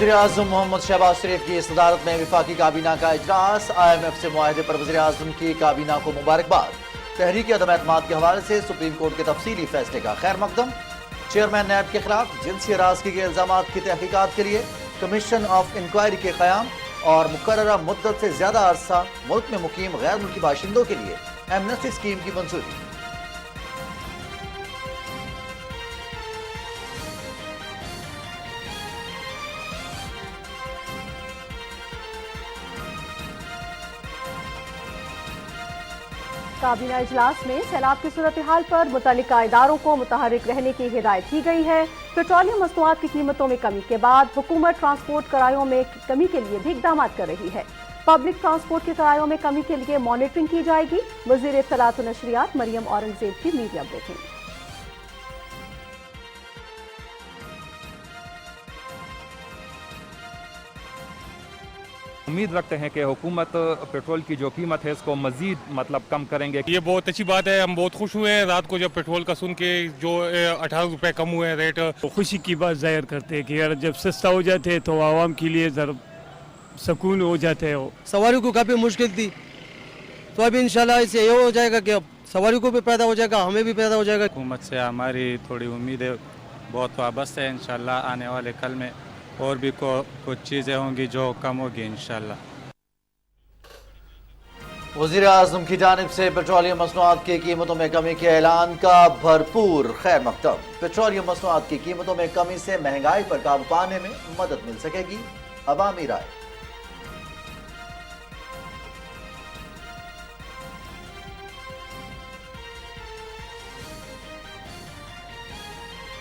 वज़ीर-ए-आज़म मोहम्मद शहबाज शरीफ की सदारत में वफाकी काबीना का इजलास। IMF से मुआहदे पर वज़ीर-ए-आज़म की काबीना को मुबारकबाद। तहरीक अदम-ए-एतमाद के हवाले से सुप्रीम कोर्ट के तफसीली फैसले का खैर मकदम। चेयरमैन नैब के खिलाफ जिनसी हरासगी के इल्जामात की तहकीकात के लिए कमीशन ऑफ इंक्वायरी के क़याम और मुकर्ररा मुद्दत से ज़्यादा अरसा मुल्क में मुकीम गैर मुल्की बाशिंदों के लिए एमनेस्टी स्कीम की मंजूरी। काबीना इजलास में सैलाब की सूरत हाल पर मुतल्लिका इदारों को मुतहर्रिक रहने की हिदायत की गई है। पेट्रोलियम मसनूआत की कीमतों में कमी के बाद हुकूमत ट्रांसपोर्ट किरायों में कमी के लिए भी इक़दाम कर रही है। पब्लिक ट्रांसपोर्ट के किरायों में कमी के लिए मॉनिटरिंग की जाएगी। वज़ीर इत्तलात व नशरियात मरियम औरंगज़ेब की मीडिया ब्रीफिंग। उम्मीद रखते हैं कि हुकूमत पेट्रोल की जो कीमत है इसको मजीद कम करेंगे। ये बहुत अच्छी बात है, हम बहुत खुश हुए हैं रात को जब पेट्रोल का सुन के जो 18 रुपए कम हुए हैं रेट। खुशी की बात जाहिर करते हैं कि यार जब सस्ता हो जाते हैं तो आवाम के लिए ज़रा सुकून हो जाते हैं। सवारियों को काफ़ी मुश्किल थी, तो अभी इंशाल्लाह इससे ये हो जाएगा कि अब सवारियों को भी पैदा हो जाएगा, हमें भी पैदा हो जाएगा। हुकूमत से हमारी थोड़ी उम्मीद है, बहुत वाबस्त है। इंशाल्लाह आने वाले कल में और भी कुछ चीज़ें होंगी जो कम होगी इंशाल्लाह। वज़ीर-ए-आज़म की जानिब से पेट्रोलियम मसनूआत की कीमतों में कमी के ऐलान का भरपूर खैर मकदम। पेट्रोलियम मसनूआत की कीमतों में कमी से महंगाई पर काबू पाने में मदद मिल सकेगी। अवामी राय।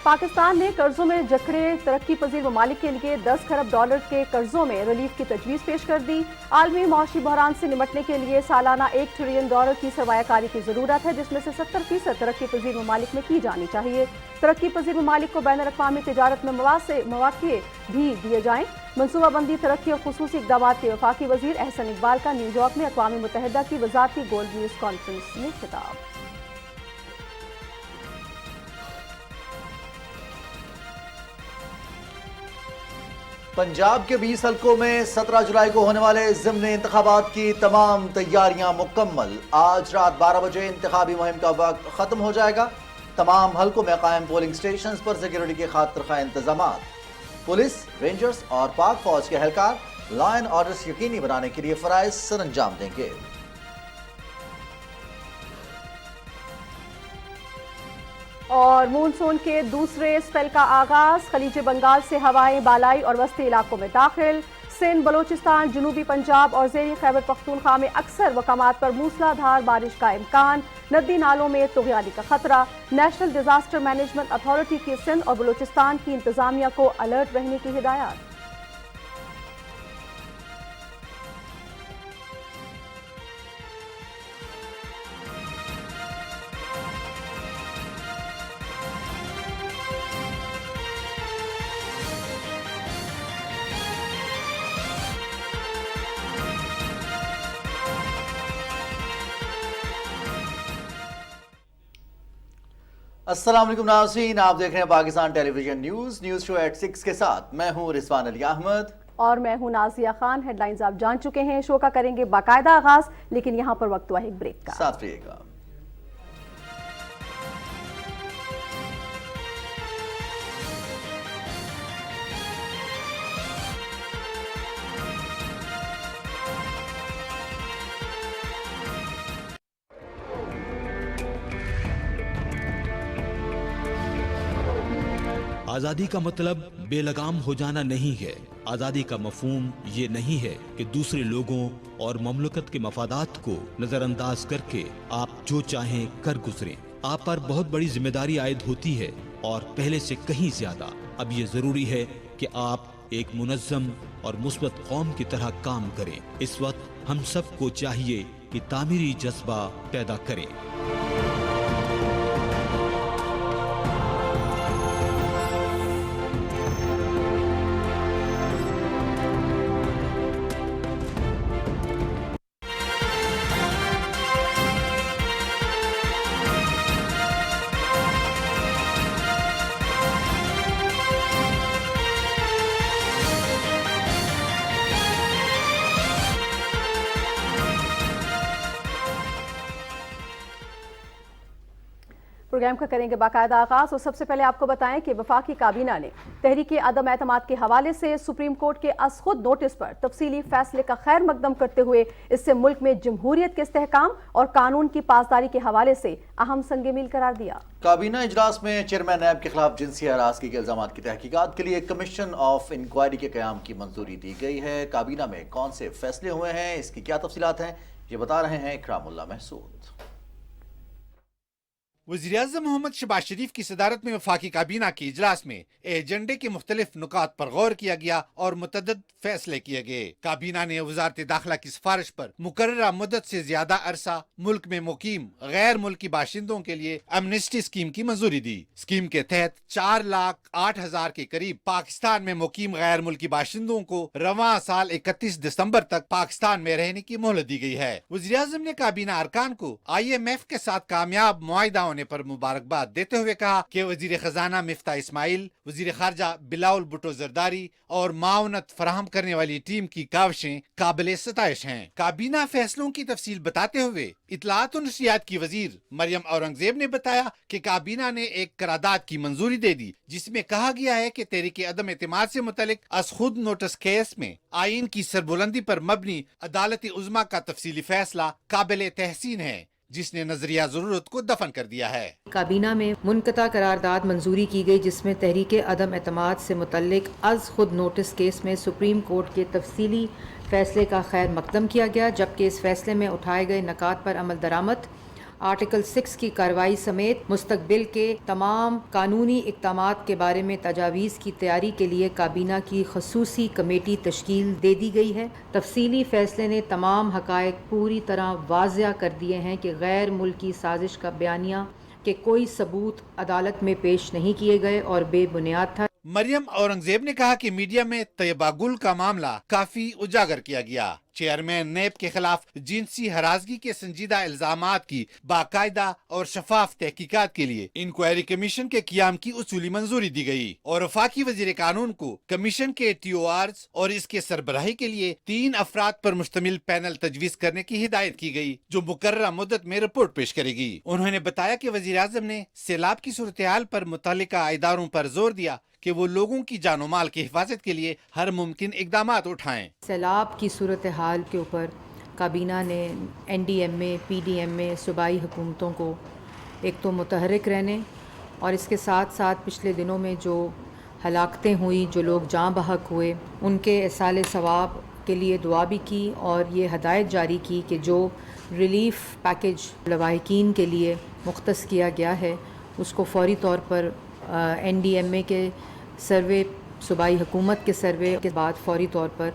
पाकिस्तान ने कर्जों में जकड़े तरक्की पजीर ममालिक के लिए 10 खरब डॉलर के कर्जों में रिलीफ की तजवीज़ पेश कर दी। आलमी माशी बहरान से निमटने के लिए सालाना $1 ट्रिलियन की सरमायाकारी की ज़रूरत है, जिसमें से 70% तरक्की पजीर ममालिक में की जानी चाहिए। तरक्की पजीर ममालिक को बैन अक़वामी तिजारत में मौक़े भी दिए जाएँ। मनसूबाबंदी तरक्की और खुसूसी इक़दाम के वफाकी वज़ीर अहसन इकबाल का न्यूयॉर्क में अक़वाम मुत्तहिदा की वज़ारती गोल्ड न्यूज़ कॉन्फ्रेंस में खिताब। पंजाब के 20 हलकों में 17 जुलाई को होने वाले ज़िमनी इंतखाबात की तमाम तैयारियां मुकम्मल। आज रात 12 बजे इंतखाबी मुहिम का वक्त ख़त्म हो जाएगा। तमाम हलकों में कायम पोलिंग स्टेशन पर सिक्योरिटी के खातिर खा इंतजामात। पुलिस, रेंजर्स और पाक फौज के एहलकार लॉ एंड ऑर्डर यकीनी बनाने के लिए फ़राइज़ सर अंजाम देंगे। और मानसून के दूसरे स्पेल का आगाज। खलीज बंगाल से हवाएं बालाई और वस्ती इलाकों में दाखिल। सिंध, बलोचिस्तान, जनूबी पंजाब और ज़ेरी खैबर पख्तूनख्वा में अक्सर मकामात पर मूसलाधार बारिश का इम्कान। नदी नालों में तुग़यानी का खतरा। नेशनल डिजास्टर मैनेजमेंट अथॉरिटी की सिंध और बलोचिस्तान की इंतजामिया को अलर्ट रहने की हिदायत। अस्सलाम वालेकुम नाज़रीन, आप देख रहे हैं Pakistan television news show at 6 के साथ मैं हूं रिजवान अली अहमद और मैं हूं नाजिया खान। हेडलाइंस आप जान चुके हैं। शो का करेंगे बाकायदा आगाज, लेकिन यहां पर वक्त हुआ है एक ब्रेक का। साथ रहिएगा। आज़ादी का मतलब बेलगाम हो जाना नहीं है। आज़ादी का मफहूम ये नहीं है कि दूसरे लोगों और ममलकत के मफादात को नज़रअंदाज करके आप जो चाहें कर गुजरें। आप पर बहुत बड़ी जिम्मेदारी आयद होती है और पहले से कहीं ज्यादा। अब ये ज़रूरी है कि आप एक मुनज़्ज़म और मुस्बत कौम की तरह काम करें। इस वक्त हम सबको चाहिए कि तामीरी जज्बा पैदा करें। प्रोग्राम का करेंगे बाकायदा आगाज और सबसे पहले आपको बताएं कि वफाकी काबीना ने तहरीक अदम एतमाद के हवाले से सुप्रीम कोर्ट के अज़-खुद नोटिस पर तफसीली फैसले का खैर मकदम करते हुए इससे मुल्क में जमहूरियत के इस्तेहकाम और कानून की पासदारी के हवाले से अहम संग मील करार दिया। काबीना इजलास में चेयरमैन नैब के खिलाफ जिनसी हरासगी के इल्जामात की तहकीकात के लिए कमीशन ऑफ इंक्वायरी के क़याम की मंजूरी दी गई है। काबीना में कौन से फैसले हुए हैं, इसकी क्या तफसीलात हैं, ये बता रहे हैं इकरामुल्लाह महसूद। वज़ीर-ए-आज़म मोहम्मद शहबाज शरीफ की सदारत में वफाकी काबीना के इजलास में एजेंडे के मुख्तलिफ नुकात पर गौर किया गया और मुतअद्दिद फैसले किए गए। काबीना ने वज़ारत दाखिला की सिफारिश पर मुकर्ररा मुद्दत से ज्यादा अरसा मुल्क में मुकीम गैर मुल्की बाशिंदों के लिए एमनेस्टी स्कीम की मंजूरी दी। स्कीम के तहत 4,08,000 के करीब पाकिस्तान में मुकीम गैर मुल्की बाशिंदों को रवां साल 31 दिसंबर तक पाकिस्तान में रहने की मोहलत दी गई है। वज़ीर-ए-आज़म ने काबीना अरकान को IMF के साथ कामयाब मुआहिदा होने पर मुबारकबाद देते हुए कहा कि वजीर खजाना मिफ्ता इस्माइल, वजीर खारजा बिलाउल भुट्टो जरदारी और मावनत फराहम करने वाली टीम की काविशें काबिल सताइश हैं। काबीना फैसलों की तफसील बताते हुए इत्तलात और नशरियात की वजीर मरियम औरंगजेब ने बताया कि काबीना ने एक करारदाद की मंजूरी दे दी जिसमें कहा गया है कि तहरीक अदम एतमाद से मुतल्लिक अज़-खुद नोटिस केस में आइन की सरबुलंदी पर मबनी अदालत उज़्मा का तफसीली फैसला काबिल तहसीन है जिसने नजरिया जरूरत को दफन कर दिया है। काबीना में मुनक़ता करारदाद मंजूरी की गई जिसमें तहरीक अदम एतमाद से मुतल्लिक अज़-खुद नोटिस केस में सुप्रीम कोर्ट के तफसीली फैसले का खैर मकदम किया गया, जबकि इस फैसले में उठाए गए नकात पर अमल दरामद, आर्टिकल 6 की कार्रवाई समेत मुस्तकबिल के तमाम कानूनी इक़दामात के बारे में तजावीज़ की तैयारी के लिए काबीना की खसूसी कमेटी तश्कील दे दी गई है। तफसीली फैसले ने तमाम हक़ाइक़ पूरी तरह वाज़िया कर दिए हैं कि गैर मुल्की साजिश का बयानिया के कोई सबूत अदालत में पेश नहीं किए गए और बेबुनियाद था। मरियम औरंगजेब ने कहा कि मीडिया में तैयबा गुल का मामला काफी उजागर किया गया। चेयरमैन नैब के खिलाफ जिनसी हरासगी के संजीदा इल्जामात की बाकायदा और शफाफ तहकीकात के लिए इंक्वायरी कमीशन के क़याम की उसूली मंजूरी दी गई और वफाकी वजीर कानून को कमीशन के TORs और इसके सरबराही के लिए 3 अफराद पर मुश्तमिल पैनल तजवीज़ करने की हिदायत की गई जो मुकर्ररा मुद्दत में रिपोर्ट पेश करेगी। उन्होंने बताया कि वजीर आज़म ने सैलाब की सूरत हाल पर मुतल्लिका इदारों पर जोर दिया कि वो लोगों की जानो माल की हिफाजत के लिए हर मुमकिन इक़दामात उठाएं। सैलाब की सूरत हाल के ऊपर काबीना ने NDMA, PDMA सूबाई हुकूमतों को एक तो मुतहरिक रहने और इसके साथ साथ पिछले दिनों में जो हलाकतें हुई, जो लोग जाँ बहक हुए, उनके इसाले सवाब के लिए दुआ भी की और ये हदायत जारी की कि जो रिलीफ़ पैकेज लवाहिकीन के लिए मुख्तस किया गया है उसको फौरी तौर पर NDMA के सर्वे, सूबाई हुकूमत के सर्वे के बाद फौरी तौर पर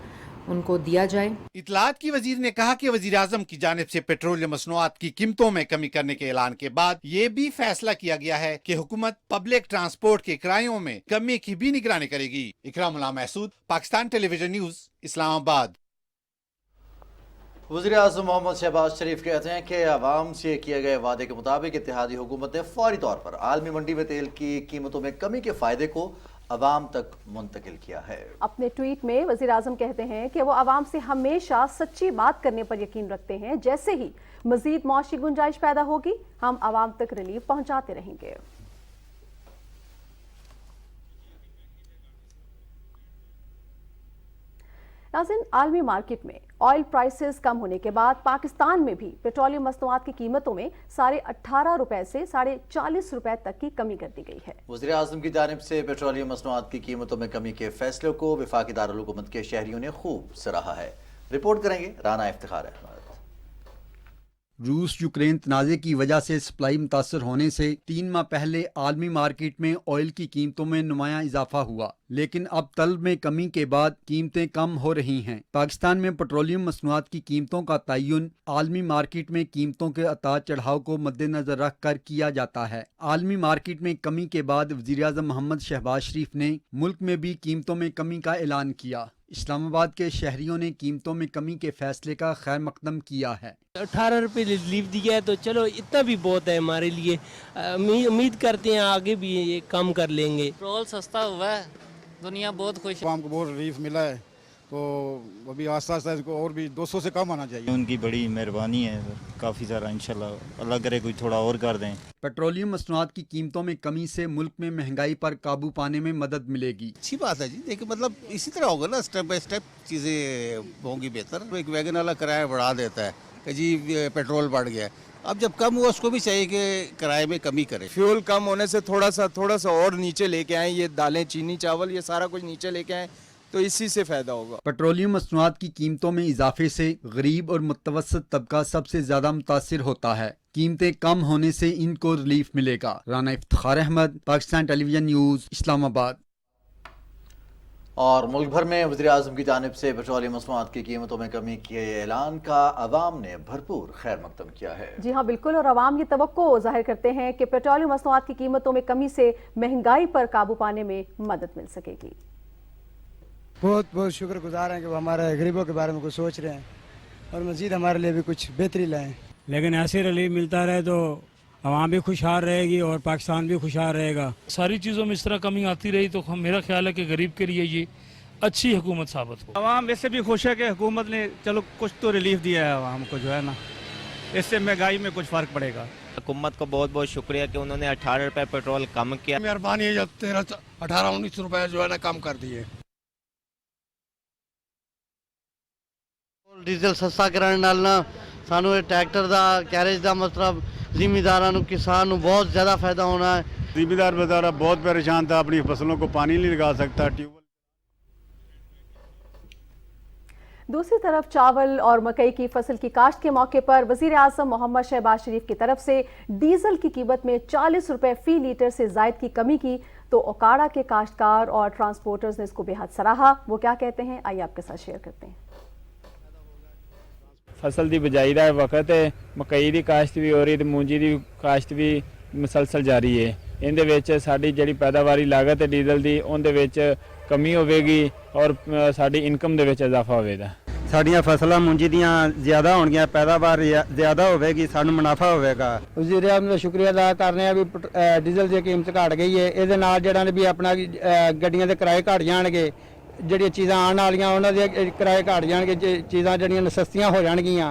उनको दिया जाए। इत्तलात की वजीर ने कहा कि वजीर आज़म की जानिब से पेट्रोलियम मसनूआत की कीमतों में कमी करने के ऐलान के बाद ये भी फैसला किया गया है कि हुकूमत पब्लिक ट्रांसपोर्ट के किरायों में कमी की भी निगरानी करेगी। Ikramullah Mehsud, Pakistan television news, Islamabad. वज़ीर-ए-आज़म मोहम्मद शहबाज शरीफ कहते हैं कि आवाम से किए गए वादे के मुताबिक इत्तेहादी हुकूमत ने फौरी तौर पर आलमी मंडी में तेल की कीमतों में कमी के फायदे को अवाम तक मुंतकिल किया है। अपने ट्वीट में वज़ीर-ए-आज़म कहते हैं कि वो आवाम से हमेशा सच्ची बात करने पर यकीन रखते हैं। जैसे ही मज़ीद मौशी गुंजाइश पैदा होगी हम आवाम तक रिलीफ पहुँचाते रहेंगे। नाज़रीन, आलमी मार्केट में ऑयल प्राइसेस कम होने के बाद पाकिस्तान में भी पेट्रोलियम मसनूआत की कीमतों में 18.5 रुपए से 40 रुपए तक की कमी कर दी गई है। वज़ीर आज़म की जानिब से पेट्रोलियम मसनूआत की कीमतों में कमी के फैसले को वफाकी दारुल हुकूमत के शहरियों ने खूब सराहा है। रिपोर्ट करेंगे राना इफ्तिखार अहमद। रूस यूक्रेन तनाज़े की वजह से सप्लाई मुतासर होने से 3 माह पहले आलमी मार्केट में ऑयल की कीमतों में नुमाया इजाफा हुआ, लेकिन अब तलब में कमी के बाद कीमतें कम हो रही हैं। पाकिस्तान में पेट्रोलियम मसनूआत की कीमतों का तयन आलमी मार्केट में कीमतों के उतार चढ़ाव को मद्देनजर रख कर किया जाता है। आलमी मार्केट में कमी के बाद वज़ीर-ए-आज़म मोहम्मद शहबाज शरीफ ने मुल्क में भी कीमतों में कमी का ऐलान किया। इस्लामाबाद के शहरियों ने कीमतों में कमी के फैसले का खैर मकदम किया है। 18 रुपये रिलीफ दिया है तो चलो इतना भी बहुत है हमारे लिए। उम्मीद करते हैं आगे भी ये कम कर लेंगे। पेट्रोल सस्ता हुआ है, दुनिया बहुत खुश है। हमको बहुत रिलीफ मिला है, तो अभी आस्ता आस्ता इसको और भी 200 से कम आना चाहिए। उनकी बड़ी मेहरबानी है, काफ़ी सारा इंशाल्लाह अल्लाह करे कोई थोड़ा और कर दें। पेट्रोलियम मसनूआत की कीमतों में कमी से मुल्क में महंगाई पर काबू पाने में मदद मिलेगी। अच्छी बात है जी, देखिए मतलब इसी तरह होगा ना, स्टेप बाय स्टेप चीज़ें होंगी बेहतर। एक वैगन वाला किराया बढ़ा देता है कि जी पेट्रोल बढ़ गया, अब जब कम हुआ उसको भी चाहिए कि किराए में कमी करे। फ्यूल कम होने से थोड़ा सा और नीचे लेके आए, ये दालें चीनी चावल ये सारा कुछ नीचे लेके आए तो इसी से फ़ायदा होगा। पेट्रोलियम मसनूआत की कीमतों में इजाफे से गरीब और मुतवसत तबका सबसे ज़्यादा मुतासिर होता है। कीमतें कम होने से इनको रिलीफ मिलेगा। Rana Iftikhar Ahmed, Pakistan television news, Islamabad. और मुल्क भर में वज़ीर-ए-आज़म की जानिब से पेट्रोलियम मसनूआत की कीमतों में कमी के ऐलान का अवाम ने भरपूर खैर मकदम किया है। जी हाँ बिल्कुल, और अवाम ये तवक्को जाहिर करते हैं कि पेट्रोलियम मसनूआत की कीमतों में कमी से महंगाई पर काबू पाने में मदद मिल सकेगी। बहुत बहुत शुक्रगुजार हैं कि वो हमारे गरीबों के बारे में कुछ सोच रहे हैं और मज़ीद हमारे लिए भी कुछ बेहतरी लाएं। लेकिन ऐसे रिलीफ मिलता रहे तो आवाम भी खुशहाल रहेगी और पाकिस्तान भी खुशहाल रहेगा। सारी चीज़ों में इस तरह कमी आती रही तो मेरा ख्याल है कि गरीब के लिए ये अच्छी हुकूमत साबित हो। आवाम वैसे भी खुश है कि हुकूमत ने चलो कुछ तो रिलीफ दिया है आवाम को, जो है ना, इससे महंगाई में कुछ फ़र्क पड़ेगा। हुकूमत को बहुत बहुत शुक्रिया कि उन्होंने 18 रुपये पेट्रोल कम किया। मेहरबानी है जब 18-19 रुपये जो है ना कम कर दिए। डीजल सस्ता कराने नाल ना सानू ट्रैक्टर दा कैरेज दा मतलब ਜ਼ਿਮੀਦਾਰਾਂ ਨੂੰ किसान ਨੂੰ बहुत ज़्यादा फ़ायदा होना है। ज़िम्मेदार बेचारा बहुत परेशान था, अपनी फसलों को पानी नहीं लगा सकता। दूसरी तरफ चावल और मकई की फसल की काश्त के मौके पर वज़ीर-ए-आज़म मोहम्मद शहबाज शरीफ की तरफ से डीजल की कीमत में 40 रुपए फी लीटर से जायद की कमी की तो ओकाड़ा के काश्तकार और ट्रांसपोर्टर्स ने इसको बेहद सराहा। वो क्या कहते हैं, आइए आपके साथ शेयर करते हैं। फसल की बिजाई का वक्त है, मकई की काश्त भी हो रही, मूंजी की काश्त भी मुसलसल जारी है। इहदे साडी जिहड़ी पैदावारी लागत है डीजल की उहदे कमी होगी और साडी इनकम दे विच इजाफा होगा। साड़ियाँ फसलां मूंजी दियाँ ज़्यादा होणगियां, पैदावार ज़्यादा होगी, सानू मुनाफा होगा। वज़ीर-ए-आज़म का शुक्रिया अदा करने भी डीजल की कीमत घट गई है, इहदे नाल जिहड़ा भी अपना गड्डियां दे किराए घट जाणगे, ਜਿਹੜੀਆਂ ਚੀਜ਼ਾਂ ਆਉਣ ਵਾਲੀਆਂ ਉਹਨਾਂ ਦੇ ਕਿਰਾਏ ਘਟ ਜਾਣਗੇ, ਚੀਜ਼ਾਂ ਜਿਹੜੀਆਂ ਸਸਤੀਆਂ ਹੋ ਜਾਣਗੀਆਂ।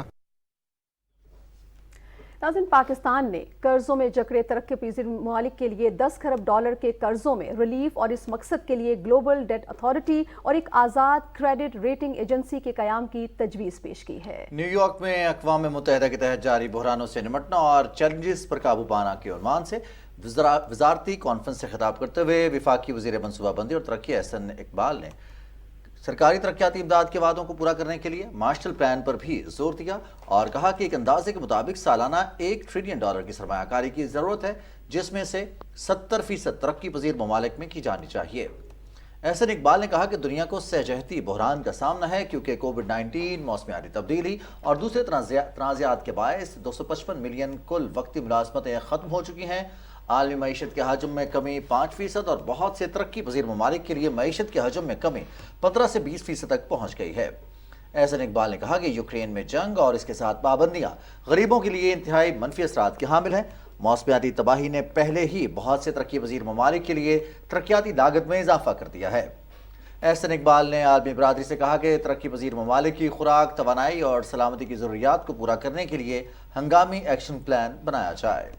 नाज़रीन, पाकिस्तान ने कर्जों में जकड़े तरक्की पजीर ममालिक के लिए 10 खरब डॉलर के कर्जों में रिलीफ और इस मकसद के लिए ग्लोबल डेट अथॉरिटी और एक आज़ाद क्रेडिट रेटिंग एजेंसी के क़याम की तजवीज़ पेश की है। न्यूयॉर्क में अक़वाम मुत्तहिदा के तहत जारी बहरानों से निमटना और चैलेंजेस पर काबू पाना के उन्वान से वज़ारती कॉन्फ्रेंस से खिताब करते हुए वफाकी वज़ीर मनसूबाबंदी और तरक्की एहसन इकबाल ने सरकारी तरक्याती इमदाद के वादों को पूरा करने के लिए मार्शल प्लान पर भी जोर दिया और कहा कि एक अंदाजे के मुताबिक सालाना $1 ट्रिलियन की सरमायाकारी की ज़रूरत है, जिसमें से 70% तरक्की पजीर ममालिक में की जानी चाहिए। एहसन इकबाल ने कहा कि दुनिया को सहजहती बहरान का सामना है क्योंकि कोविड-19, मौसमियाती तब्दीली और दूसरे तनाज़ात के बायस 255 मिलियन कुल वक्ती मुलाजमतें ख़त्म हो चुकी हैं। आलमी मईशत के हजम में कमी 5% और बहुत से तरक्की पजीर ममालिक के लिए मईशत के हजम में कमी 15 से 20% तक पहुँच गई है। एहसन इकबाल ने कहा कि यूक्रेन में जंग और इसके साथ पाबंदियाँ गरीबों के लिए इंतहाई मनफी असरात के हामिल हैं। मौसमियाती तबाही ने पहले ही बहुत से तरक्की पजीर ममालिक के लिए तरक्याती लागत में इजाफा कर दिया है। एहसन इकबाल ने आलमी बरादरी से कहा कि तरक्की पजीर ममालिक की खुराक, तवानाई और सलामती की ज़रूरियात को पूरा करने के लिए हंगामी एक्शन प्लान बनाया जाए।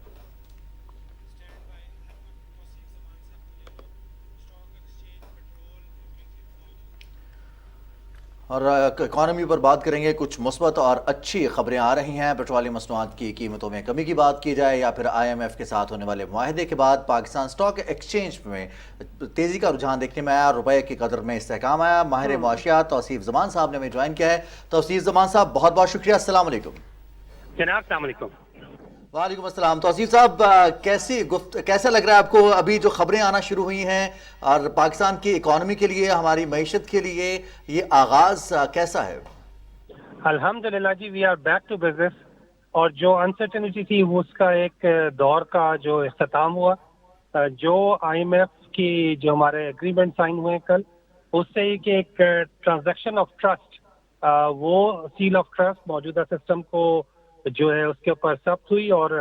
और इकॉनमी पर बात करेंगे। कुछ मुस्बत और अच्छी खबरें आ रही हैं। पेट्रोलियम मसनूआत की कीमतों में कमी की बात की जाए या फिर IMF के साथ होने वाले मुआहदे के बाद पाकिस्तान स्टॉक एक्सचेंज में तेज़ी का रुझान देखने में आया, रुपये की कदर में इस्तेहकाम आया। माहिर मुआशियात तौसीफ ज़मान साहब ने हमें ज्वाइन किया है। तौसीफ ज़मान साहब, बहुत बहुत शुक्रिया। अस्सलाम वालेकुम जनाब। अस्सलाम वालेकुम। वालेकुम अस्सलाम। तौसीफ साहब, कैसा लग रहा है आपको अभी जो खबरें आना शुरू हुई हैं और पाकिस्तान की इकॉनमी के लिए, हमारी मईशत के लिए ये आगाज कैसा है? अल्हम्दुलिल्लाह जी, we are back to business. और जो अनसर्टेनिटी थी वो उसका एक दौर का जो इख्तिताम हुआ, जो IMF की जो हमारे एग्रीमेंट साइन हुए कल, उससे एक ट्रांजैक्शन ऑफ ट्रस्ट, वो सील ऑफ ट्रस्ट मौजूदा सिस्टम को जो है उसके ऊपर सब्त हुई और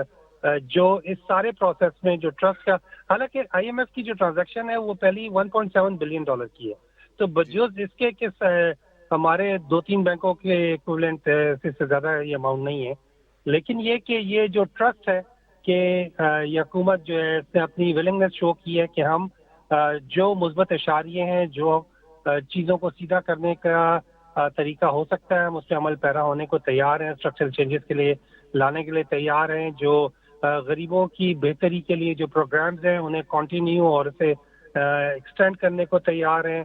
जो इस सारे प्रोसेस में जो ट्रस्ट का, हालांकि IMF की जो ट्रांजैक्शन है वो पहले $1.7 बिलियन की है, तो बजूज इसके किस ہمارے 2-3 بینکوں کے ایکویولنٹ سے زیادہ یہ اماؤنٹ نہیں ہے. لیکن یہ کہ یہ جو ٹرسٹ ہے کہ یہ حکومت جو ہے اس نے اپنی ولنگنس شو کی ہے کہ ہم جو مثبت اشاریے ہیں، جو چیزوں کو سیدھا کرنے کا طریقہ ہو سکتا ہے، ہم اس پہ عمل پیرا ہونے کو تیار ہیں، اسٹرکچرل چینجز کے لیے لانے کے لیے تیار ہیں. جو غریبوں کی بہتری کے لیے جو پروگرامز ہیں انہیں کنٹینیو اور اسے ایکسٹینڈ کرنے کو تیار ہیں،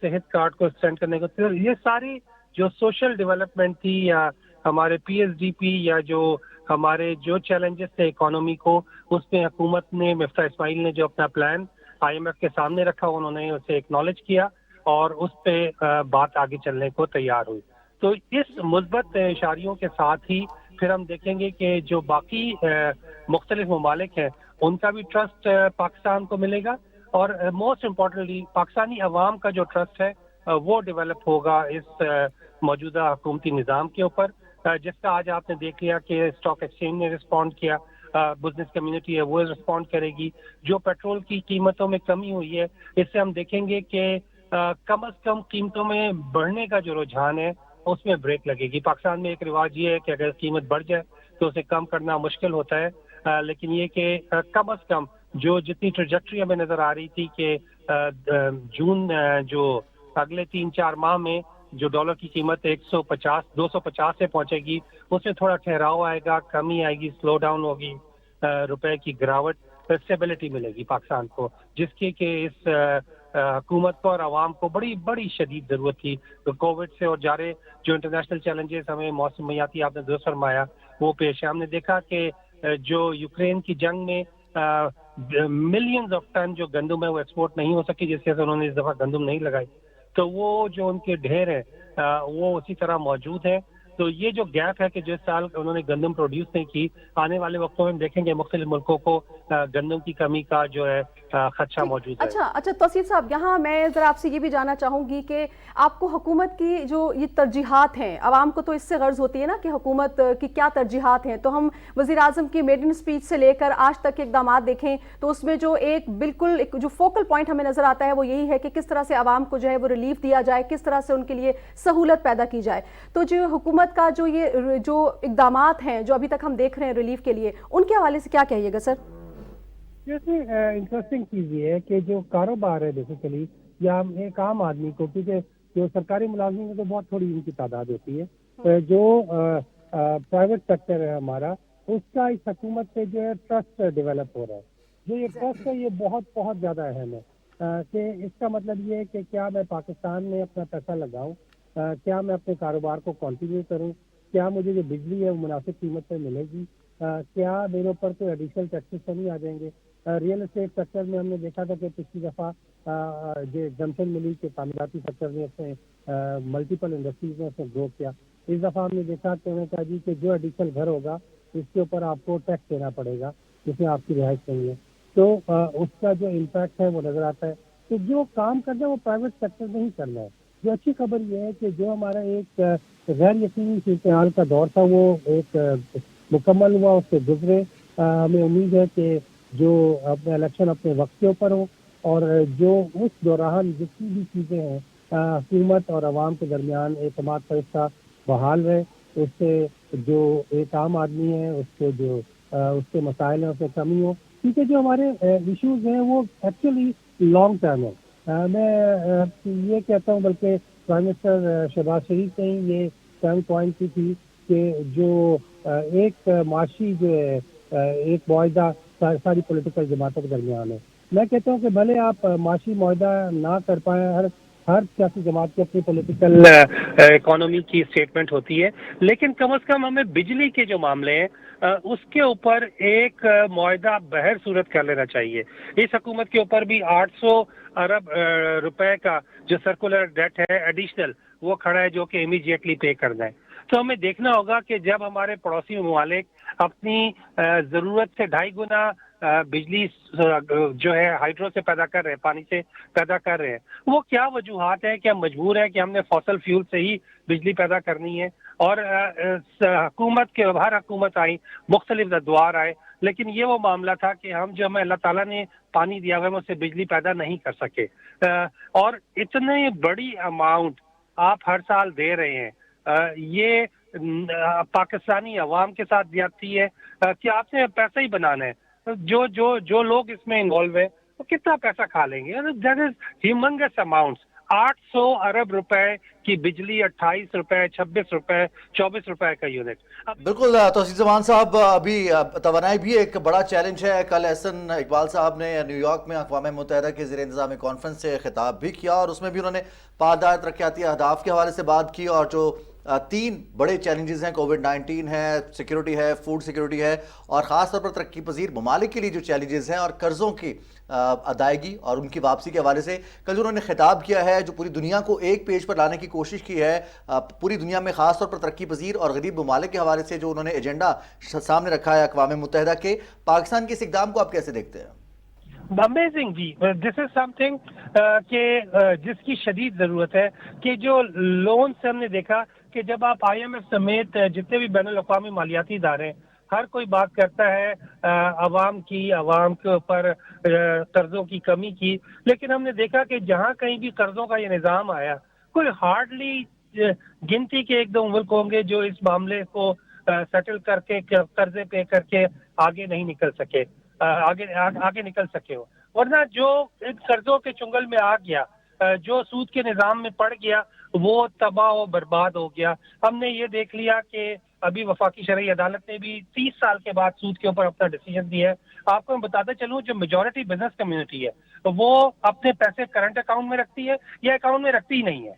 صحت کارڈ کو ایکسٹینڈ کرنے کو تیار. یہ ساری جو سوشل ڈیولپمنٹ تھی یا ہمارے پی ایس ڈی پی یا جو ہمارے جو چیلنجز تھے اکانومی کو، اس میں حکومت نے، مفتاح اسماعیل نے جو اپنا پلان آئی ایم ایف کے سامنے رکھا، انہوں نے اسے ایکنالج کیا اور اس پہ بات آگے چلنے کو تیار ہوئی. تو اس مثبت اشاریوں کے ساتھ ہی پھر ہم دیکھیں گے کہ جو باقی مختلف ممالک ہیں ان کا بھی ٹرسٹ پاکستان کو ملے گا، اور موسٹ امپورٹنٹلی پاکستانی عوام کا جو ٹرسٹ ہے وہ ڈیولپ ہوگا اس موجودہ حکومتی نظام کے اوپر، جس کا آج آپ نے دیکھ لیا کہ اسٹاک ایکسچینج نے رسپونڈ کیا، بزنس کمیونٹی ہے وہ رسپونڈ کرے گی. جو پیٹرول کی قیمتوں میں کمی ہوئی ہے اس سے ہم دیکھیں گے کہ کم از کم قیمتوں میں بڑھنے کا جو رجحان ہے اس میں بریک لگے گی. پاکستان میں ایک رواج یہ ہے کہ اگر قیمت بڑھ جائے تو اسے کم کرنا مشکل ہوتا ہے، لیکن یہ کہ کم از کم جو جتنی ٹریجیکٹری ہمیں نظر آ رہی تھی کہ جون جو اگلے 3-4 ماہ میں جو ڈالر کی قیمت 250 سے پہنچے گی، اس میں تھوڑا ٹھہراؤ آئے گا، کمی آئے گی، سلو ڈاؤن ہوگی، روپے کی گراوٹ، اسٹیبلٹی ملے گی پاکستان کو، جس کی کہ اس حکومت کو اور عوام کو بڑی شدید ضرورت تھی. تو کووڈ سے اور جارے جو انٹرنیشنل چیلنجز ہمیں موسمیاتی آپ نے درست فرمایا وہ پیش ہے. ہم نے دیکھا کہ جو یوکرین کی جنگ میں ملینز آف ٹن جو گندم ہے وہ ایکسپورٹ نہیں ہو سکی، جس کی وجہ سے انہوں نے اس دفعہ گندم نہیں لگائی، تو وہ جو ان کے ڈھیر ہیں وہ اسی طرح موجود ہے. تو یہ جو گیپ ہے کہ جس سال انہوں نے گندم پروڈیوس نہیں کی، آنے والے وقتوں میں ہم دیکھیں گے مختلف ملکوں کو گندم کی کمی کا جو ہے خدشہ موجود ہے. اچھا توصیف صاحب، یہاں میں ذرا آپ سے یہ بھی جاننا چاہوں گی کہ آپ کو حکومت کی جو یہ ترجیحات ہیں، عوام کو تو اس سے غرض ہوتی ہے نا کہ حکومت کی کیا ترجیحات ہیں. تو ہم وزیر اعظم کی میڈن اسپیچ سے لے کر آج تک کے اقدامات دیکھیں تو اس میں جو بالکل جو فوکل پوائنٹ ہمیں نظر آتا ہے وہ یہی ہے کہ کس طرح سے عوام کو جو ہے وہ ریلیف دیا جائے، کس طرح سے ان کے لیے سہولت پیدا کی جائے. تو جو حکومت کا جو اقدامات ہیں جو ابھی تک ہم دیکھ رہے ہیں ریلیف کے لیے، ان کے حوالے سے کیا کہیے گا سر؟ جیسے انٹرسٹنگ چیز یہ ہے کہ جو کاروبار ہے بیسیکلی یا ایک عام آدمی کو، کیونکہ جو سرکاری ملازمین تو بہت تھوڑی ان کی تعداد ہوتی ہے، جو پرائیویٹ سیکٹر ہے ہمارا، اس کا اس حکومت سے جو ہے ٹرسٹ ڈیولپ ہو رہا ہے. جو یہ ٹرسٹ ہے یہ بہت زیادہ اہم ہے کہ اس کا مطلب یہ ہے کہ کیا میں پاکستان میں اپنا پیسہ لگاؤں، کیا میں اپنے کاروبار کو کنٹینیو کروں، کیا مجھے جو بجلی ہے وہ مناسب قیمت پہ ملے گی، کیا میرے اوپر کوئی ایڈیشنل ٹیکسز تو نہیں آ جائیں گے. ریئل اسٹیٹ سیکٹر میں ہم نے دیکھا تھا کہ پچھلی دفعہ جو ایگزمپشن ملی کہ تعمیراتی سیکٹر نے اپنے ملٹیپل انڈسٹریز میں گرو کیا. اس دفعہ ہم نے دیکھا کہ انہوں نے کہا جی کہ جو ایڈیشنل گھر ہوگا اس کے اوپر آپ کو ٹیکس دینا پڑے گا جس میں آپ کی رہائش نہیں ہے. تو اس کا جو امپیکٹ ہے وہ نظر آتا ہے. تو جو کام کرنا ہے وہ پرائیویٹ سیکٹر میں ہی کرنا ہے. جو اچھی خبر یہ ہے کہ جو ہمارا ایک غیر یقینی صورتحال کا دور تھا وہ ایک مکمل ہوا، اس سے گزرے. ہمیں امید ہے کہ جو اپنے الیکشن اپنے وقت کے اوپر ہو اور جو اس دوران جتنی بھی چیزیں ہیں حکومت اور عوام کے درمیان اعتماد پر اس کا بحال رہے. اس سے جو ایک عام آدمی ہے اس کے مسائل ہیں اس میں کمی ہو، کیونکہ جو ہمارے ایشوز ہیں وہ ایکچولی لانگ ٹرم ہے. میں یہ کہتا ہوں، بلکہ پرائم منسٹر شہباز شریف نے یہ ٹرم پوائنٹ کی تھی کہ جو ایک معاشی جو ہے ایک معاہدہ ساری پولیٹیکل جماعتوں کے درمیان ہے. میں کہتا ہوں کہ بھلے آپ معاشی معاہدہ نہ کر پائیں، ہر سیاسی جماعت کی اپنی پولیٹیکل اکانومی کی اسٹیٹمنٹ ہوتی ہے، لیکن کم از کم ہمیں بجلی کے جو معاملے ہیں اس کے اوپر ایک معاہدہ بہر صورت کر لینا چاہیے. اس حکومت کے اوپر بھی 800 ارب روپے کا جو سرکولر ڈیٹ ہے ایڈیشنل وہ کھڑا ہے جو کہ امیڈیٹلی پے کرنا ہے. تو ہمیں دیکھنا ہوگا کہ جب ہمارے پڑوسی ممالک اپنی ضرورت سے 2.5 گنا بجلی جو ہے ہائیڈرو سے پیدا کر رہے ہیں، پانی سے پیدا کر رہے ہیں، وہ کیا وجوہات ہیں کہ ہم مجبور ہیں کہ ہم نے فوسل فیول سے ہی بجلی پیدا کرنی ہے. اور حکومت کے ہر حکومت آئی، مختلف ادوار آئے، لیکن یہ وہ معاملہ تھا کہ ہم جو ہمیں اللہ تعالیٰ نے پانی دیا ہوا ہے اس سے بجلی پیدا نہیں کر سکے. اور اتنی بڑی اماؤنٹ آپ ہر سال دے رہے ہیں، یہ پاکستانی عوام کے ساتھ زیادتی ہے کہ آپ نے پیسہ ہی بنانا ہے. جو لوگ اس میں انوالو ہیں وہ کتنا پیسہ کھا لیں گے؟ That is ہیومنگس amounts. 800 ارب روپے کی بجلی، 28 روپے، 26 روپے، 24 روپے کا یونٹ. بالکل توصیف زمان صاحب، ابھی توانائی بھی ایک بڑا چیلنج ہے. کل احسن اقبال صاحب نے نیو یارک میں اقوام متحدہ کے زیر انتظامی کانفرنس سے خطاب بھی کیا اور اس میں بھی انہوں نے پائیدار ترقیاتی اہداف کے حوالے سے بات کی، اور جو 3 بڑے چیلنجز ہیں، کووڈ-19 ہے، سیکیورٹی ہے، فوڈ سیکیورٹی ہے، اور خاص طور پر ترقی پذیر ممالک کے لیے جو چیلنجز ہیں اور قرضوں کی ادائیگی اور ان کی واپسی کے حوالے سے کل جو انہوں نے خطاب کیا ہے، جو پوری دنیا کو ایک پیج پر لانے کی کوشش کی ہے، پوری دنیا میں خاص طور پر ترقی پذیر اور غریب ممالک کے حوالے سے جو انہوں نے ایجنڈا سامنے رکھا ہے اقوام متحدہ کے، پاکستان کے اس اقدام کو آپ کیسے دیکھتے ہیں؟ امیزنگ جی، دس از سم تھنگ کہ جس کی شدید ضرورت ہے. کہ جو لون سے ہم نے دیکھا کہ جب آپ IMF سمیت جتنے بھی بین الاقوامی مالیاتی ادارے ہیں، ہر کوئی بات کرتا ہے عوام کے اوپر قرضوں کی کمی کی، لیکن ہم نے دیکھا کہ جہاں کہیں بھی قرضوں کا یہ نظام آیا، کوئی ہارڈلی گنتی کے 1-2 ملک ہوں گے جو اس معاملے کو سیٹل کر کے قرضے پے کر کے آگے نہیں نکل سکے، آگے نکل سکے ہو. ورنہ جو ان قرضوں کے چنگل میں آ گیا، جو سود کے نظام میں پڑ گیا، وہ تباہ و برباد ہو گیا. ہم نے یہ دیکھ لیا کہ ابھی وفاقی شرعی عدالت نے بھی 30 سال کے بعد سود کے اوپر اپنا ڈیسیجن دیا ہے. آپ کو میں بتاتا چلوں، جو میجورٹی بزنس کمیونٹی ہے وہ اپنے پیسے کرنٹ اکاؤنٹ میں رکھتی ہے یا اکاؤنٹ میں رکھتی ہی نہیں ہے،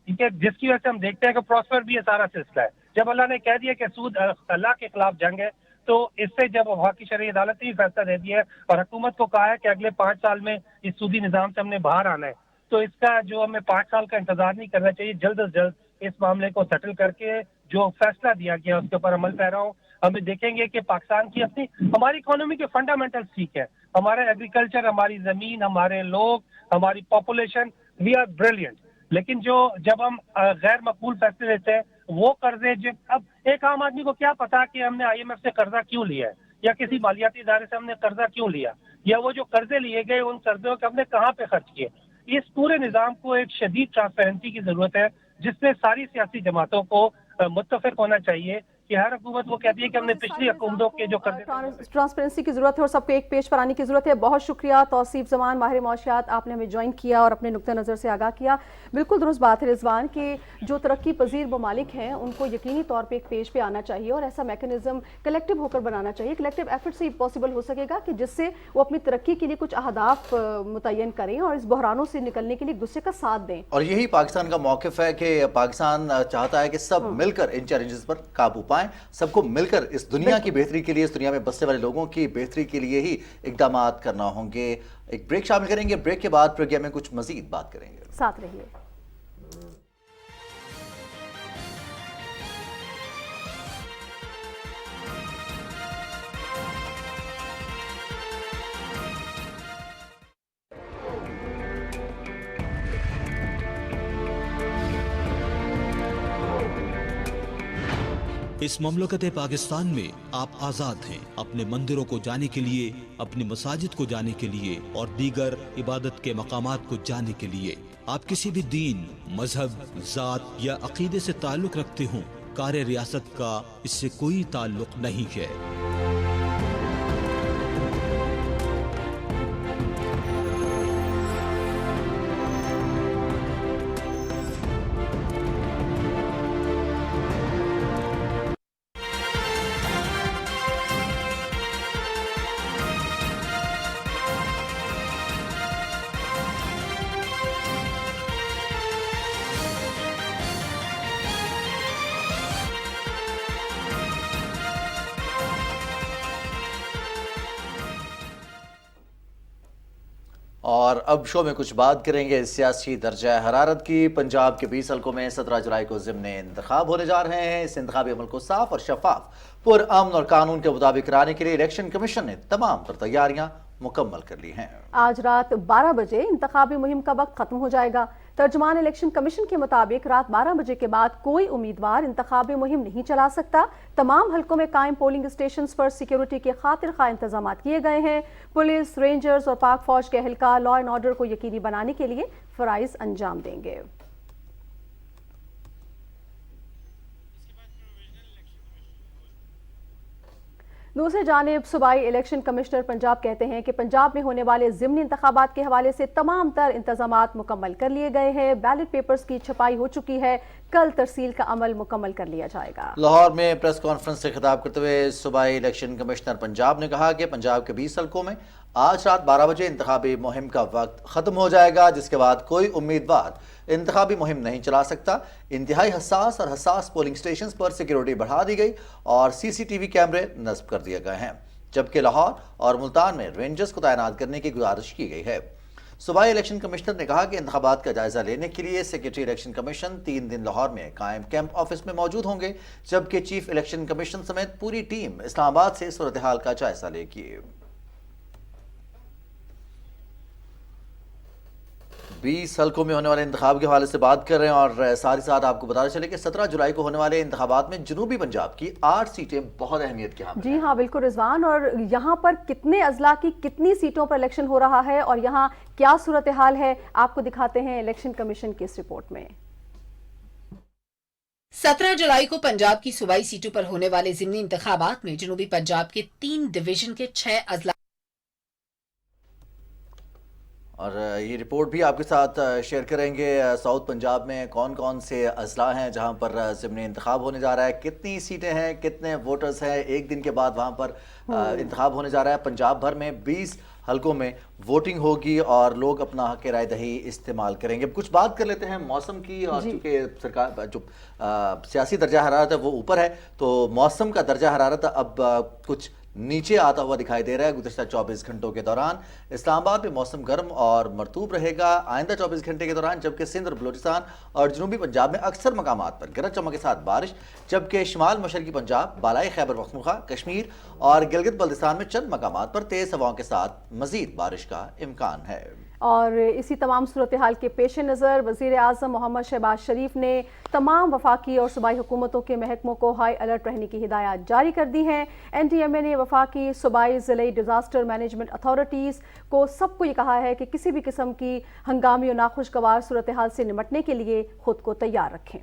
ٹھیک ہے، جس کی وجہ سے ہم دیکھتے ہیں کہ پراسپر بھی یہ سارا سلسلہ ہے. جب اللہ نے کہہ دیا کہ سود اللہ کے خلاف جنگ ہے، تو اس سے جب وفاقی شرعی عدالت نے بھی فیصلہ دے دیا ہے اور حکومت کو کہا ہے کہ اگلے 5 سال میں اس سودی نظام سے ہم نے باہر آنا ہے، تو اس کا جو ہمیں 5 سال کا انتظار نہیں کرنا چاہیے، جلد از جلد اس معاملے کو سیٹل کر کے جو فیصلہ دیا گیا اس کے اوپر عمل پیرا ہو. ہمیں دیکھیں گے کہ پاکستان کی ہماری اکانومی کے فنڈامنٹل ٹھیک ہے، ہمارا ایگریکلچر، ہماری زمین، ہمارے لوگ، ہماری پاپولیشن، وی آر بریلینٹ. لیکن جب ہم غیر مقبول فیصلے لیتے ہیں، وہ قرضے اب ایک عام آدمی کو کیا پتا کہ ہم نے IMF سے قرضہ کیوں لیا ہے یا کسی مالیاتی ادارے سے ہم نے قرضہ کیوں لیا، یا وہ جو قرضے لیے گئے ان قرضوں کو ہم نے کہاں پہ خرچ کیے. اس پورے نظام کو ایک شدید ٹرانسپیرنسی کی ضرورت ہے، جس میں ساری سیاسی جماعتوں کو متفق ہونا چاہیے کہ ہر حکومت وہ کہتی ہے کہ ہم نے پچھلی حکومتوں کے جو ٹرانسپیرنسی کی ضرورت ہے اور سب کو ایک پیج پر آنے کی ضرورت ہے. بہت شکریہ توصیف زمان، ماہر معاشیات، آپ نے ہمیں جوائن کیا اور اپنے نقطہ نظر سے آگاہ کیا. بالکل درست بات ہے رضوان کہ جو ترقی پذیر ممالک ہیں ان کو یقینی طور پہ ایک پیج پہ آنا چاہیے اور ایسا میکنزم کلیکٹیو ہو کر بنانا چاہیے. کلیکٹیو ایفرٹ سے ہی پاسبل ہو سکے گا کہ جس سے وہ اپنی ترقی کے لیے کچھ اہداف متعین کریں اور اس بحرانوں سے نکلنے کے لیے ایک دوسرے کا ساتھ دیں. اور یہی پاکستان کا موقف ہے کہ پاکستان چاہتا ہے کہ سب مل کر ان چیلنجز پر قابو پائیں، سب کو مل کر اس دنیا کی بہتری کے لیے، اس دنیا میں بسنے والے لوگوں کی بہتری کے لیے ہی اقدامات کرنا ہوں گے. ایک بریک شامل کریں گے، بریک کے بعد پروگرام میں کچھ مزید بات کریں گے. ساتھ رہیے. اس مملکت پاکستان میں آپ آزاد ہیں اپنے مندروں کو جانے کے لیے، اپنی مساجد کو جانے کے لیے اور دیگر عبادت کے مقامات کو جانے کے لیے. آپ کسی بھی دین، مذہب، ذات یا عقیدے سے تعلق رکھتے ہوں، کار ریاست کا اس سے کوئی تعلق نہیں ہے. اور اب شو میں کچھ بات کریں گے سیاسی درجہ حرارت کی. پنجاب کے 20 حلقوں میں 17 جولائی کو ضمن انتخاب ہونے جا رہے ہیں. اس انتخابی عمل کو صاف اور شفاف، پرامن اور قانون کے مطابق کرانے کے لیے الیکشن کمیشن نے تمام تر تیاریاں مکمل کر لی ہیں. آج رات 12 بجے انتخابی مہم کا وقت ختم ہو جائے گا. ترجمان الیکشن کمیشن کے مطابق رات 12 بجے کے بعد کوئی امیدوار انتخابی مہم نہیں چلا سکتا. تمام حلقوں میں قائم پولنگ اسٹیشنز پر سیکیورٹی کے خاطر خواہ انتظامات کیے گئے ہیں. پولیس، رینجرز اور پاک فوج کے اہلکار لا اینڈ آرڈر کو یقینی بنانے کے لیے فرائض انجام دیں گے. دوسری جانب صوبائی الیکشن کمشنر پنجاب کہتے ہیں کہ پنجاب میں ہونے والے ضمنی انتخابات کے حوالے سے تمام تر انتظامات مکمل کر لیے گئے ہیں. بیلٹ پیپرز کی چھپائی ہو چکی ہے. کل ترسیل کا عمل مکمل کر لیا جائے گا. لاہور میں پریس کانفرنس سے خطاب کرتے ہوئے صوبائی الیکشن کمشنر پنجاب نے کہا کہ پنجاب کے 20 حلقوں میں آج رات 12 بجے انتخابی مہم کا وقت ختم ہو جائے گا، جس کے بعد کوئی امیدوار انتخابی مہم نہیں چلا سکتا. انتہائی حساس پولنگ سٹیشنز پر سیکیورٹی بڑھا دی گئی اور CCTV کیمرے نصب کر دیے گئے ہیں، جبکہ لاہور اور ملتان میں رینجرز کو تعینات کرنے کی گزارش کی گئی ہے. صوبائی الیکشن کمشنر نے کہا کہ انتخابات کا جائزہ لینے کے لیے سیکریٹری الیکشن کمیشن 3 دن لاہور میں قائم کیمپ آفس میں موجود ہوں گے، جبکہ چیف الیکشن کمیشن سمیت پوری ٹیم اسلام آباد سے صورتحال کا جائزہ لے گی. 20 حلقوں میں ہونے والے انتخاب کے حوالے سے بات کر رہے ہیں اور ساتھ ہی ساتھ آپ کو بتاتے چلے کہ 17 جولائی کو ہونے والے انتخابات میں جنوبی پنجاب کی 8 سیٹیں بہت اہمیت کی حامل ہیں. جی ہاں بالکل رضوان، اور یہاں پر کتنے اضلاع کی کتنی سیٹوں پر الیکشن ہو رہا ہے اور یہاں کیا صورتحال ہے آپ کو دکھاتے ہیں الیکشن کمیشن کی اس رپورٹ میں. 17 جولائی کو پنجاب کی صوبائی سیٹوں پر ہونے والے ضمنی انتخابات میں جنوبی پنجاب کے 3 ڈویژن کے 6 اضلاع اور یہ رپورٹ بھی آپ کے ساتھ شیئر کریں گے. ساؤتھ پنجاب میں کون کون سے اضلاع ہیں جہاں پر ضمنی انتخاب ہونے جا رہا ہے، کتنی سیٹیں ہیں، کتنے ووٹرز ہیں، ایک دن کے بعد وہاں پر انتخاب ہونے جا رہا ہے. پنجاب بھر میں 20 حلقوں میں ووٹنگ ہوگی اور لوگ اپنا حق رائے دہی استعمال کریں گے. اب کچھ بات کر لیتے ہیں موسم کی، اور چونکہ سرکار جو سیاسی درجہ حرارت ہے وہ اوپر ہے، تو موسم کا درجہ حرارت اب کچھ نیچے آتا ہوا دکھائی دے رہا ہے. گزشتہ 24 گھنٹوں کے دوران اسلام آباد میں موسم گرم اور مرطوب رہے گا آئندہ 24 گھنٹے کے دوران، جبکہ سندھ اور بلوچستان اور جنوبی پنجاب میں اکثر مقامات پر گرج چمک کے ساتھ بارش، جبکہ شمال مشرقی پنجاب، بالائی خیبر پختونخوا، کشمیر اور گلگت بلتستان میں چند مقامات پر تیز ہواؤں کے ساتھ مزید بارش کا امکان ہے. اور اسی تمام صورتحال کے پیش نظر وزیر اعظم محمد شہباز شریف نے تمام وفاقی اور صوبائی حکومتوں کے محکموں کو ہائی الرٹ رہنے کی ہدایات جاری کر دی ہیں. NTMA نے وفاقی، صوبائی، ضلعی ڈیزاسٹر مینجمنٹ اتھارٹیز کو سب کو یہ کہا ہے کہ کسی بھی قسم کی ہنگامی اور ناخوشگوار صورتحال سے نمٹنے کے لیے خود کو تیار رکھیں.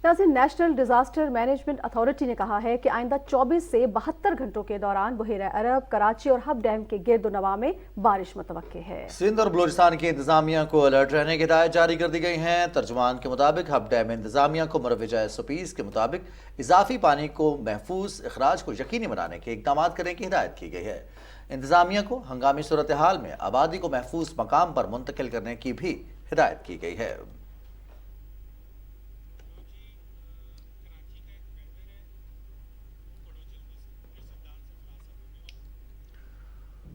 ناظرین، نیشنل ڈیزاسٹر مینجمنٹ اتھارٹی نے کہا ہے کہ آئندہ 24 سے 72 گھنٹوں کے دوران بحیرہ عرب، کراچی اور ہب ڈیم کے گرد و نواح میں بارش متوقع ہے. سندھ اور بلوچستان کی انتظامیہ کو الرٹ رہنے کی ہدایت جاری کر دی گئی ہیں. ترجمان کے مطابق ہب ڈیم انتظامیہ کو مروجہ SOPs کے مطابق اضافی پانی کو محفوظ اخراج کو یقینی بنانے کے اقدامات کرنے کی ہدایت کی گئی ہے. انتظامیہ کو ہنگامی صورتحال میں آبادی کو محفوظ مقام پر منتقل کرنے کی بھی ہدایت کی گئی ہے.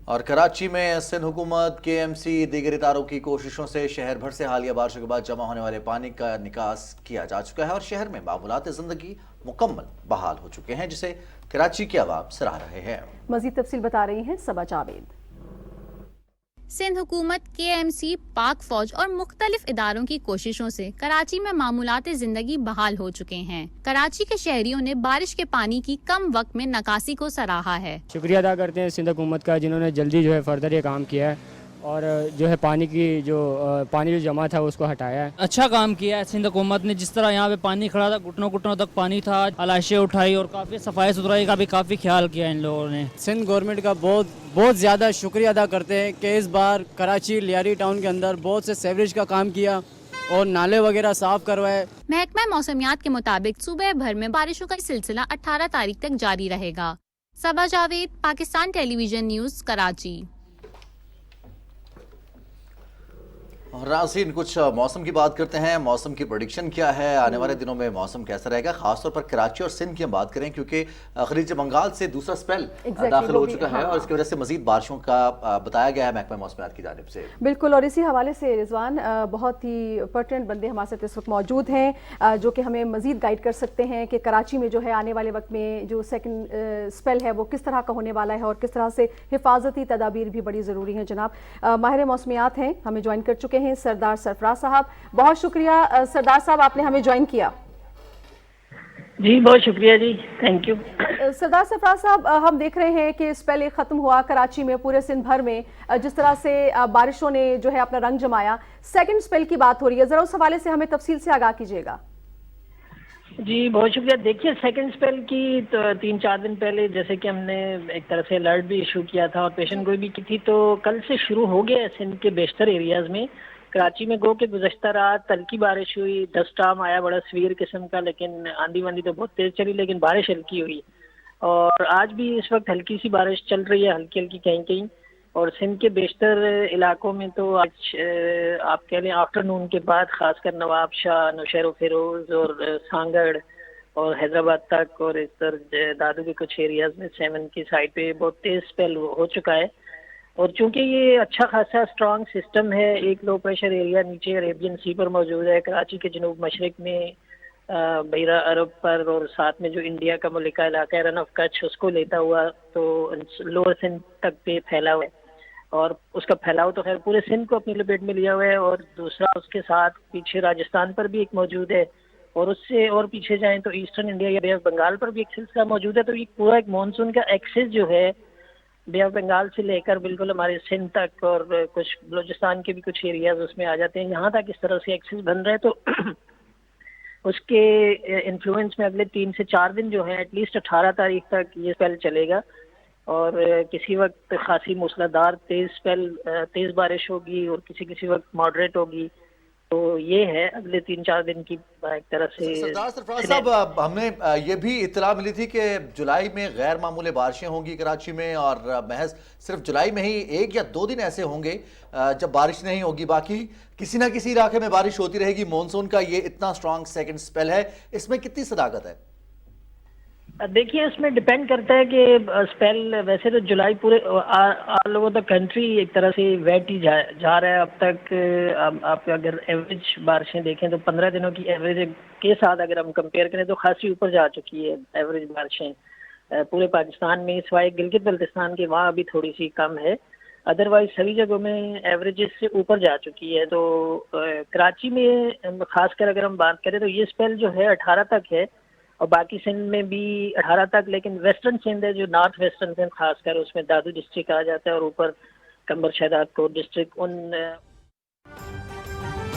اور کراچی میں سندھ حکومت KMC دیگر اداروں کی کوششوں سے شہر بھر سے حالیہ بارشوں کے بعد جمع ہونے والے پانی کا نکاس کیا جا چکا ہے اور شہر میں معمولات زندگی مکمل بحال ہو چکے ہیں، جسے کراچی کے عوام سراہ رہے ہیں. مزید تفصیل بتا رہی ہیں صبا جاوید. سندھ حکومت، KMC، پاک فوج اور مختلف اداروں کی کوششوں سے کراچی میں معمولات زندگی بحال ہو چکے ہیں. کراچی کے شہریوں نے بارش کے پانی کی کم وقت میں نکاسی کو سراہا ہے. شکریہ ادا کرتے ہیں سندھ حکومت کا، جنہوں نے جلدی فردر یہ کام کیا ہے اور پانی جو جمع تھا اس کو ہٹایا ہے. اچھا کام کیا ہے سندھ حکومت نے، جس طرح یہاں پہ پانی کھڑا تھا، گھٹنوں تک پانی تھا، علاشیں اٹھائی اور کافی صفائی ستھرائی کا بھی کافی خیال کیا ان لوگوں نے. سندھ گورنمنٹ کا بہت زیادہ شکریہ ادا کرتے ہیں کہ اس بار کراچی لیاری ٹاؤن کے اندر بہت سے سیوریج کا کام کیا اور نالے وغیرہ صاف کروائے. محکمہ موسمیات کے مطابق صوبہ بھر میں بارشوں کا سلسلہ 18 تاریخ تک جاری رہے گا. صبا جاوید، پاکستان ٹیلی ویژن نیوز، کراچی. ناظرین، کچھ موسم کی بات کرتے ہیں. موسم کی پریڈکشن کیا ہے؟ آنے والے دنوں میں موسم کیسا رہے گا؟ خاص طور پر کراچی اور سندھ کی ہم بات کریں، کیونکہ خلیج بنگال سے دوسرا سپیل داخل ہو چکا ہے اور اس کی وجہ سے مزید بارشوں کا بتایا گیا ہے محکمہ موسمیات کی جانب سے. بالکل، اور اسی حوالے سے رضوان بہت ہی پرٹنٹ بندے ہمارے ساتھ اس وقت موجود ہیں جو کہ ہمیں مزید گائیڈ کر سکتے ہیں کہ کراچی میں جو ہے آنے والے وقت میں جو سیکنڈ سپیل ہے وہ کس طرح کا ہونے والا ہے اور کس طرح سے حفاظتی تدابیر بھی بڑی ضروری ہیں. جناب ماہر موسمیات ہیں، ہمیں جوائن کر چکے ہیں سردار سرفراز صاحب. بہت شکریہ سردار صاحب، آپ نے ہمیں جوائن کیا. जी बहुत शुक्रिया जी, थैंक यू। सरदार सरफराज साहब, हम देख रहे हैं कि स्पेल एक ख़त्म हुआ कराची में, पूरे सिंध भर में जिस तरह से बारिशों ने जो है अपना रंग जमाया, सेकंड स्पेल की बात हो रही है, ज़रा उस हवाले से हमें तफसील से आगाह कीजिएगा। जी बहुत शुक्रिया। देखिए सेकंड स्पेल की तो 3-4 दिन पहले जैसे कि हमने एक तरह से अलर्ट भी इशू किया था और पेशन गोई भी की थी, तो कल से शुरू हो गया है सिंध के बेशतर एरियाज़ में। कराची में गो के गुज़श्ता रात हल्की बारिश हुई, डस्ट स्टॉर्म आया बड़ा सवीर किस्म का, लेकिन आंधी वांधी तो बहुत तेज़ चली, लेकिन बारिश हल्की हुई। और आज भी इस वक्त हल्की सी बारिश चल रही है, हल्की हल्की कहीं कहीं। और सिंध के बेशतर इलाकों में तो आज आप कह लें आफ्टरनून के बाद खासकर नवाब शाह, नौशहर फिरोज़ और सांगड़ और हैदराबाद तक और इस तरह दादू के कुछ एरियाज़ में 7 की साइड पे बहुत तेज़ स्पेल हो चुका है। और चूंकि ये अच्छा खासा स्ट्रॉन्ग सिस्टम है, एक लो प्रेशर एरिया नीचे अरेबियन सी पर मौजूद है कराची के जनूब मशरक में, बहरा अरब पर, और साथ में जो इंडिया का मुल्का इलाका है रन ऑफ कच्छ उसको लेता हुआ तो लोअर सिंध तक पे फैला हुआ है। और उसका फैलाव तो खैर पूरे सिंध को अपनी लपेट में लिया हुआ है। और दूसरा उसके साथ पीछे राजस्थान पर भी एक मौजूद है, और उससे और पीछे जाएं तो ईस्टर्न इंडिया या बे ऑफ बंगाल पर भी एक सिलसिला मौजूद है। तो ये पूरा एक मानसून का एक्सेस जो है बे ऑफ बंगाल से लेकर बिल्कुल हमारे सिंध तक और कुछ बलूचिस्तान के भी कुछ एरियाज उसमें आ जाते हैं, यहाँ तक इस तरह से एक्सेस बन रहा है। तो उसके इन्फ्लुएंस में अगले 3 से 4 दिन जो है एटलीस्ट 18 तारीख तक ये स्पेल चलेगा। और किसी वक्त खासी मूसलाधार तेज़ बारिश होगी और किसी वक्त मॉडरेट होगी। तो ये है अगले 3-4 दिन की एक तरह से। सरदार सरफराज साहब, हमने ये भी इत्तला मिली थी कि जुलाई में गैर मामूली बारिशें होंगी कराची में, और महज सिर्फ जुलाई में ही 1 या 2 दिन ऐसे होंगे जब बारिश नहीं होगी, बाकी किसी ना किसी इलाके में बारिश होती रहेगी। मॉनसून का ये इतना स्ट्रॉन्ग सेकंड स्पेल है, इसमें कितनी सदाकत है? देखिए इसमें डिपेंड करता है कि स्पेल, वैसे तो जुलाई पूरे ऑल ओवर द कंट्री एक तरह से वेट ही जा रहा है अब तक। आप अगर एवरेज बारिशें देखें तो 15 दिनों की एवरेज के साथ अगर हम कंपेयर करें तो खासी ऊपर जा चुकी है एवरेज बारिशें पूरे पाकिस्तान में, सिवाय गिलगित बल्तिस्तान के वहाँ अभी थोड़ी सी कम है, अदरवाइज सभी जगहों में एवरेजेस से ऊपर जा चुकी है। तो कराची में खासकर अगर हम बात करें तो ये स्पेल जो है 18 तक है, और बाकी सिंध में भी 18 तक, लेकिन वेस्टर्न सिंध है जो नॉर्थ वेस्टर्न सिंध खासकर उसमें दादू डिस्ट्रिक्ट आ जाता है और ऊपर कंबर शहदाद कोट डिस्ट्रिक्ट, उन